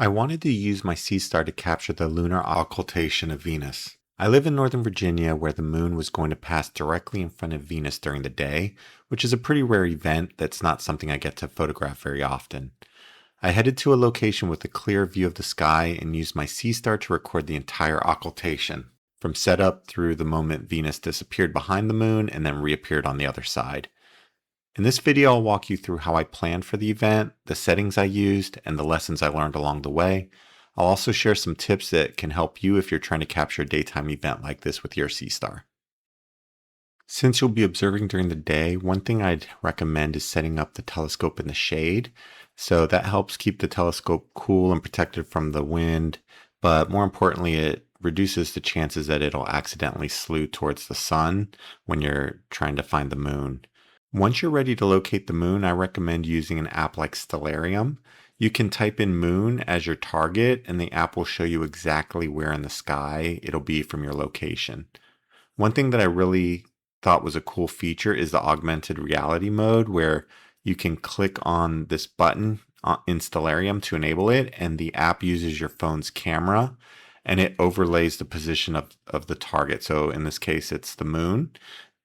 I wanted to use my Seestar to capture the lunar occultation of Venus. I live in Northern Virginia where the moon was going to pass directly in front of Venus during the day, which is a pretty rare event that's not something I get to photograph very often. I headed to a location with a clear view of the sky and used my Seestar to record the entire occultation, from setup through the moment Venus disappeared behind the moon and then reappeared on the other side. In this video, I'll walk you through how I planned for the event, the settings I used, and the lessons I learned along the way. I'll also share some tips that can help you if you're trying to capture a daytime event like this with your Seestar. Since you'll be observing during the day, one thing I'd recommend is setting up the telescope in the shade. So that helps keep the telescope cool and protected from the wind, but more importantly, it reduces the chances that it'll accidentally slew towards the sun when you're trying to find the moon. Once you're ready to locate the moon, I recommend using an app like Stellarium. You can type in moon as your target and the app will show you exactly where in the sky it'll be from your location. One thing that I really thought was a cool feature is the augmented reality mode, where you can click on this button in Stellarium to enable it, and the app uses your phone's camera and it overlays the position of the target. So in this case, it's the moon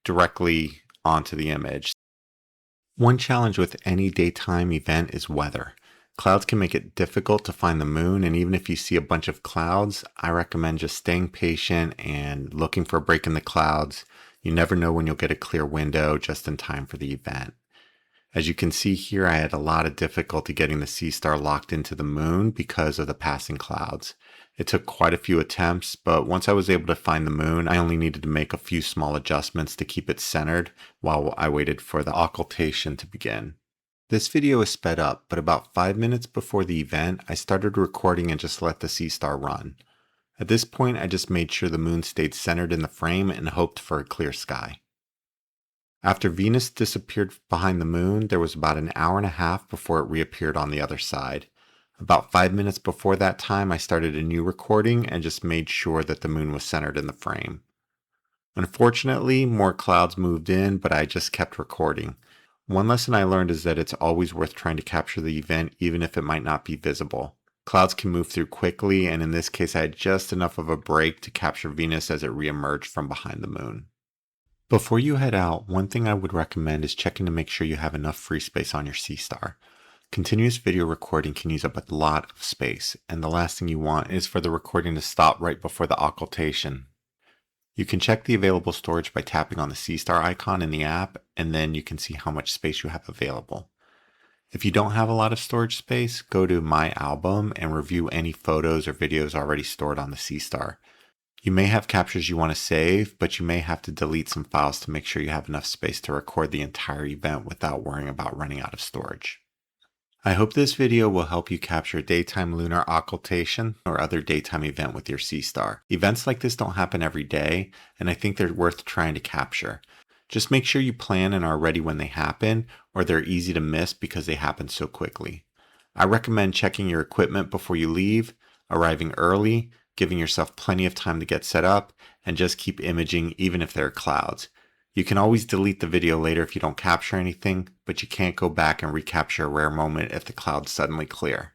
directly onto the image. One challenge with any daytime event is weather. Clouds can make it difficult to find the moon, and even if you see a bunch of clouds, I recommend just staying patient and looking for a break in the clouds. You never know when you'll get a clear window just in time for the event. As you can see here, I had a lot of difficulty getting the Seestar locked into the moon because of the passing clouds. It took quite a few attempts, but once I was able to find the moon, I only needed to make a few small adjustments to keep it centered while I waited for the occultation to begin. This video is sped up, but about 5 minutes before the event, I started recording and just let the Seestar run. At this point, I just made sure the moon stayed centered in the frame and hoped for a clear sky. After Venus disappeared behind the moon, there was about an hour and a half before it reappeared on the other side. About 5 minutes before that time, I started a new recording and just made sure that the moon was centered in the frame. Unfortunately, more clouds moved in, but I just kept recording. One lesson I learned is that it's always worth trying to capture the event even if it might not be visible. Clouds can move through quickly, and in this case I had just enough of a break to capture Venus as it reemerged from behind the moon. Before you head out, one thing I would recommend is checking to make sure you have enough free space on your Seestar. Continuous video recording can use up a lot of space, and the last thing you want is for the recording to stop right before the occultation. You can check the available storage by tapping on the Seestar icon in the app, and then you can see how much space you have available. If you don't have a lot of storage space, go to My Album and review any photos or videos already stored on the Seestar. You may have captures you want to save, but you may have to delete some files to make sure you have enough space to record the entire event without worrying about running out of storage. I hope this video will help you capture a daytime lunar occultation or other daytime event with your Seestar. Events like this don't happen every day, and I think they're worth trying to capture. Just make sure you plan and are ready when they happen, or they're easy to miss because they happen so quickly. I recommend checking your equipment before you leave, arriving early, giving yourself plenty of time to get set up, and just keep imaging even if there are clouds. You can always delete the video later if you don't capture anything, but you can't go back and recapture a rare moment if the clouds suddenly clear.